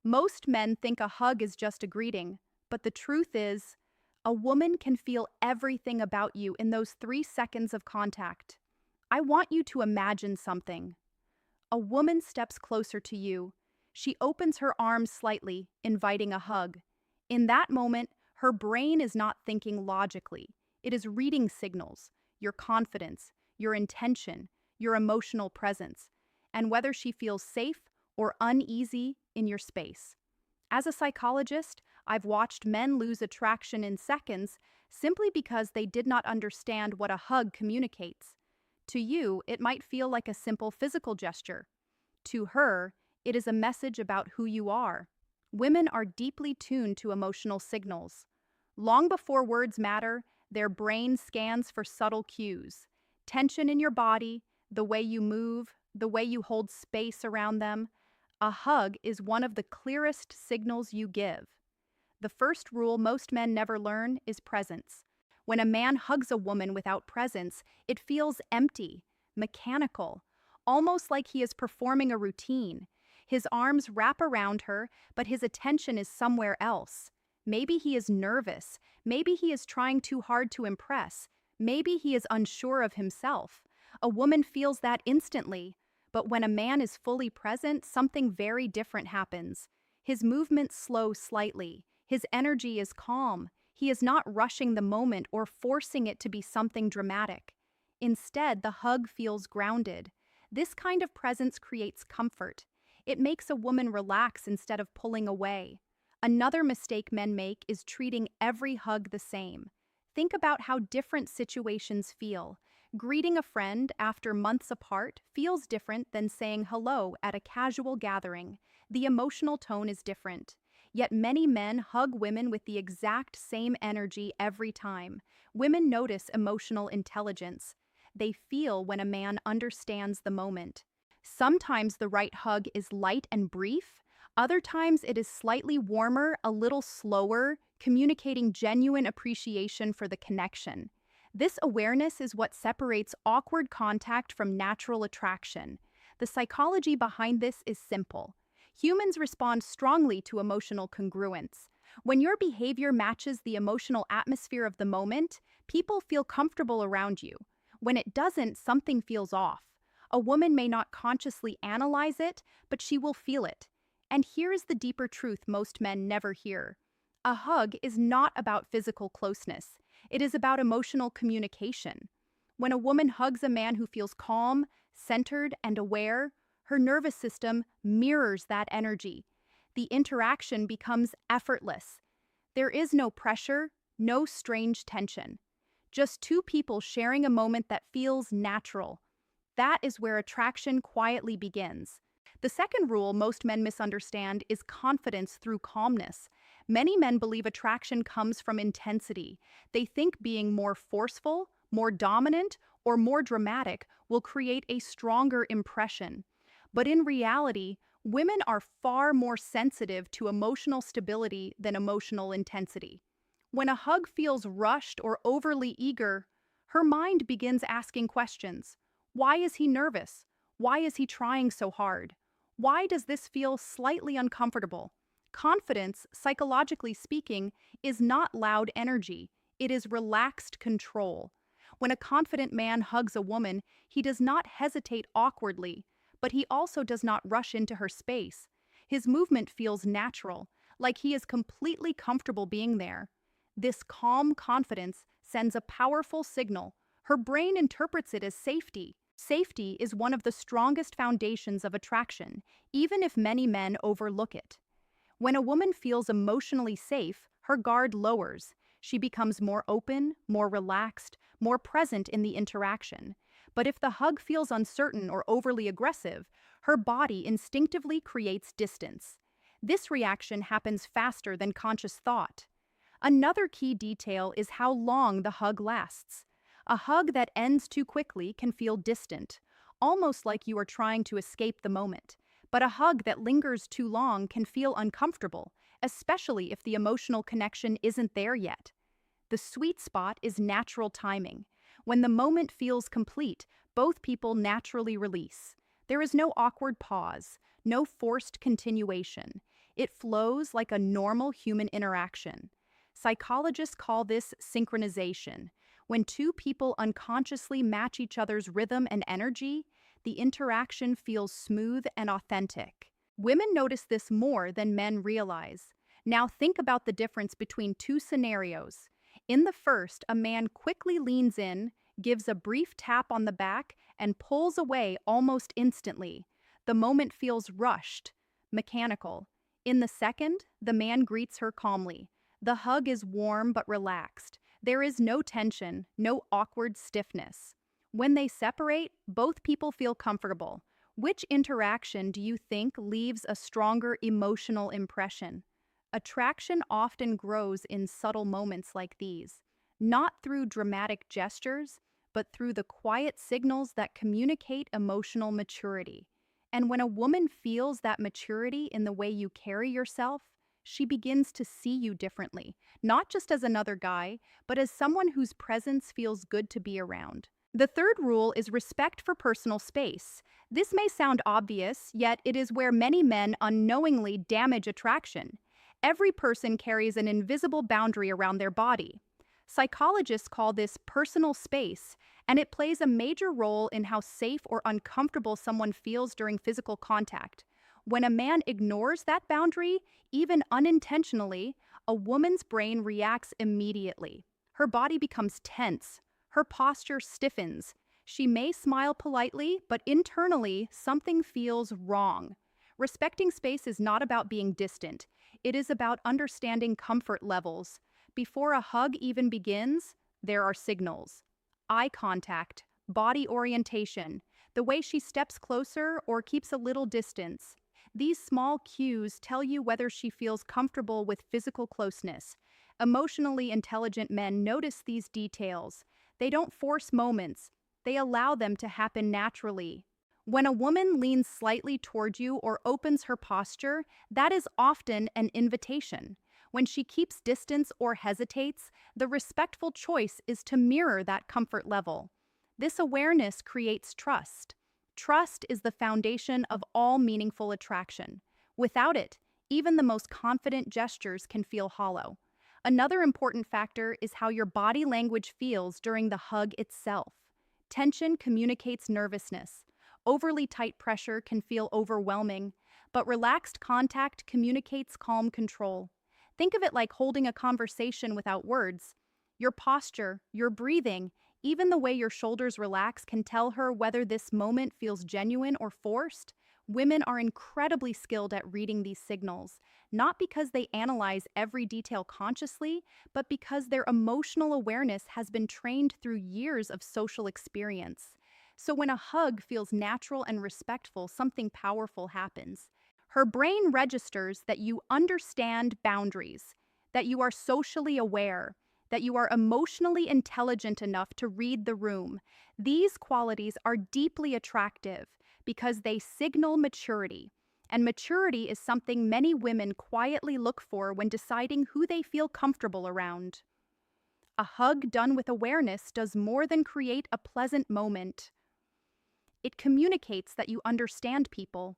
Most men think a hug is just a greeting, but the truth is, a woman can feel everything about you in those 3 seconds of contact. I want you to imagine something. A woman steps closer to you. She opens her arms slightly, inviting a hug. In that moment, her brain is not thinking logically. It is reading signals, your confidence, your intention, your emotional presence, and whether she feels safe or uneasy in your space. As a psychologist, I've watched men lose attraction in seconds simply because they did not understand what a hug communicates. To you, it might feel like a simple physical gesture. To her, it is a message about who you are. Women are deeply tuned to emotional signals. Long before words matter, their brain scans for subtle cues. Tension in your body, the way you move, the way you hold space around them. A hug is one of the clearest signals you give. The first rule most men never learn is presence. When a man hugs a woman without presence, it feels empty, mechanical, almost like he is performing a routine. His arms wrap around her, but his attention is somewhere else. Maybe he is nervous. Maybe he is trying too hard to impress. Maybe he is unsure of himself. A woman feels that instantly. But when a man is fully present, something very different happens. His movements slow slightly. His energy is calm. He is not rushing the moment or forcing it to be something dramatic. Instead, the hug feels grounded. This kind of presence creates comfort. It makes a woman relax instead of pulling away. Another mistake men make is treating every hug the same. Think about how different situations feel. Greeting a friend after months apart feels different than saying hello at a casual gathering. The emotional tone is different. Yet many men hug women with the exact same energy every time. Women notice emotional intelligence. They feel when a man understands the moment. Sometimes the right hug is light and brief. Other times it is slightly warmer, a little slower, communicating genuine appreciation for the connection. This awareness is what separates awkward contact from natural attraction. The psychology behind this is simple. Humans respond strongly to emotional congruence. When your behavior matches the emotional atmosphere of the moment, people feel comfortable around you. When it doesn't, something feels off. A woman may not consciously analyze it, but she will feel it. And here is the deeper truth most men never hear. A hug is not about physical closeness. It is about emotional communication. When a woman hugs a man who feels calm, centered, and aware, her nervous system mirrors that energy. The interaction becomes effortless. There is no pressure, no strange tension. Just two people sharing a moment that feels natural. That is where attraction quietly begins. The second rule most men misunderstand is confidence through calmness. Many men believe attraction comes from intensity. They think being more forceful, more dominant, or more dramatic will create a stronger impression. But in reality, women are far more sensitive to emotional stability than emotional intensity. When a hug feels rushed or overly eager, her mind begins asking questions. Why is he nervous? Why is he trying so hard? Why does this feel slightly uncomfortable? Confidence, psychologically speaking, is not loud energy. It is relaxed control. When a confident man hugs a woman, he does not hesitate awkwardly, but he also does not rush into her space. His movement feels natural, like he is completely comfortable being there. This calm confidence sends a powerful signal. Her brain interprets it as safety. Safety is one of the strongest foundations of attraction, even if many men overlook it. When a woman feels emotionally safe, her guard lowers. She becomes more open, more relaxed, more present in the interaction. But if the hug feels uncertain or overly aggressive, her body instinctively creates distance. This reaction happens faster than conscious thought. Another key detail is how long the hug lasts. A hug that ends too quickly can feel distant, almost like you are trying to escape the moment. But a hug that lingers too long can feel uncomfortable, especially if the emotional connection isn't there yet. The sweet spot is natural timing. When the moment feels complete, both people naturally release. There is no awkward pause, no forced continuation. It flows like a normal human interaction. Psychologists call this synchronization. When two people unconsciously match each other's rhythm and energy, the interaction feels smooth and authentic. Women notice this more than men realize. Now think about the difference between two scenarios. In the first, a man quickly leans in, gives a brief tap on the back, and pulls away almost instantly. The moment feels rushed, mechanical. In the second, the man greets her calmly. The hug is warm but relaxed. There is no tension, no awkward stiffness. When they separate, both people feel comfortable. Which interaction do you think leaves a stronger emotional impression? Attraction often grows in subtle moments like these, not through dramatic gestures, but through the quiet signals that communicate emotional maturity. And when a woman feels that maturity in the way you carry yourself, she begins to see you differently, not just as another guy, but as someone whose presence feels good to be around. The third rule is respect for personal space. This may sound obvious, yet it is where many men unknowingly damage attraction. Every person carries an invisible boundary around their body. Psychologists call this personal space, and it plays a major role in how safe or uncomfortable someone feels during physical contact. When a man ignores that boundary, even unintentionally, a woman's brain reacts immediately. Her body becomes tense. Her posture stiffens. She may smile politely, but internally, something feels wrong. Respecting space is not about being distant. It is about understanding comfort levels. Before a hug even begins, there are signals. Eye contact, body orientation, the way she steps closer or keeps a little distance. These small cues tell you whether she feels comfortable with physical closeness. Emotionally intelligent men notice these details. They don't force moments. They allow them to happen naturally. When a woman leans slightly toward you or opens her posture, that is often an invitation. When she keeps distance or hesitates, the respectful choice is to mirror that comfort level. This awareness creates trust. Trust is the foundation of all meaningful attraction. Without it, even the most confident gestures can feel hollow. Another important factor is how your body language feels during the hug itself. Tension communicates nervousness. Overly tight pressure can feel overwhelming, but relaxed contact communicates calm control. Think of it like holding a conversation without words. Your posture, your breathing, even the way your shoulders relax can tell her whether this moment feels genuine or forced. Women are incredibly skilled at reading these signals, not because they analyze every detail consciously, but because their emotional awareness has been trained through years of social experience. So when a hug feels natural and respectful, something powerful happens. Her brain registers that you understand boundaries, that you are socially aware, that you are emotionally intelligent enough to read the room. These qualities are deeply attractive because they signal maturity. And maturity is something many women quietly look for when deciding who they feel comfortable around. A hug done with awareness does more than create a pleasant moment. It communicates that you understand people,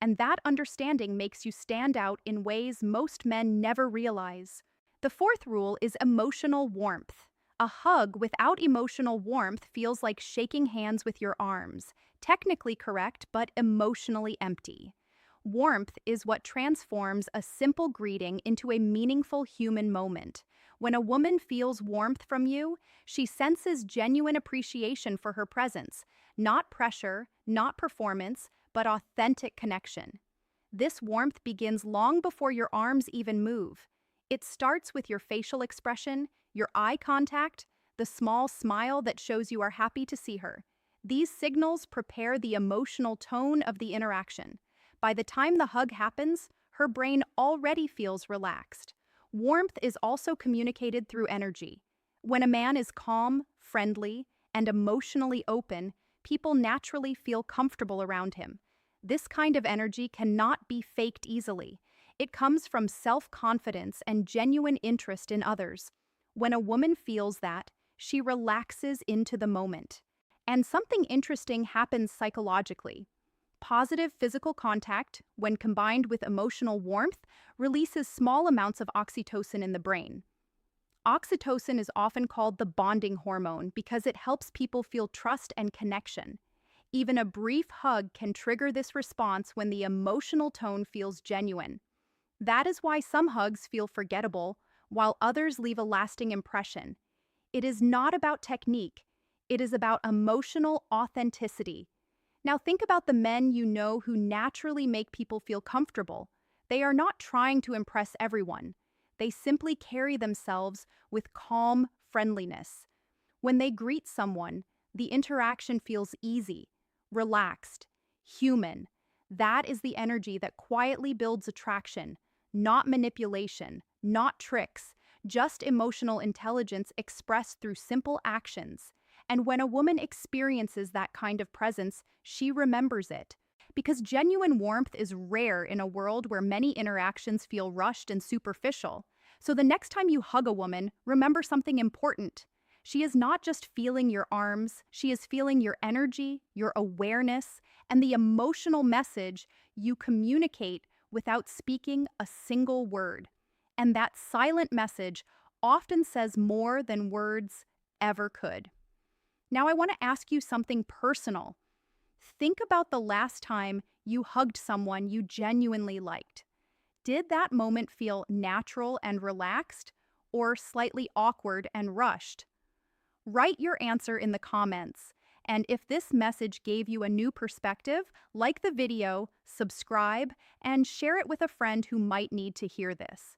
and that understanding makes you stand out in ways most men never realize. The fourth rule is emotional warmth. A hug without emotional warmth feels like shaking hands with your arms, technically correct, but emotionally empty. Warmth is what transforms a simple greeting into a meaningful human moment. When a woman feels warmth from you, she senses genuine appreciation for her presence, not pressure, not performance, but authentic connection. This warmth begins long before your arms even move. It starts with your facial expression, your eye contact, the small smile that shows you are happy to see her. These signals prepare the emotional tone of the interaction. By the time the hug happens, her brain already feels relaxed. Warmth is also communicated through energy. When a man is calm, friendly, and emotionally open, people naturally feel comfortable around him. This kind of energy cannot be faked easily. It comes from self-confidence and genuine interest in others. When a woman feels that, she relaxes into the moment. And something interesting happens psychologically. Positive physical contact, when combined with emotional warmth, releases small amounts of oxytocin in the brain. Oxytocin is often called the bonding hormone because it helps people feel trust and connection. Even a brief hug can trigger this response when the emotional tone feels genuine. That is why some hugs feel forgettable, while others leave a lasting impression. It is not about technique, it is about emotional authenticity. Now think about the men you know who naturally make people feel comfortable. They are not trying to impress everyone. They simply carry themselves with calm friendliness. When they greet someone, the interaction feels easy, relaxed, human. That is the energy that quietly builds attraction, not manipulation, not tricks, just emotional intelligence expressed through simple actions. And when a woman experiences that kind of presence, she remembers it. Because genuine warmth is rare in a world where many interactions feel rushed and superficial. So the next time you hug a woman, remember something important. She is not just feeling your arms, she is feeling your energy, your awareness, and the emotional message you communicate without speaking a single word. And that silent message often says more than words ever could. Now, I want to ask you something personal. Think about the last time you hugged someone you genuinely liked. Did that moment feel natural and relaxed, or slightly awkward and rushed? Write your answer in the comments. And if this message gave you a new perspective, like the video, subscribe, and share it with a friend who might need to hear this.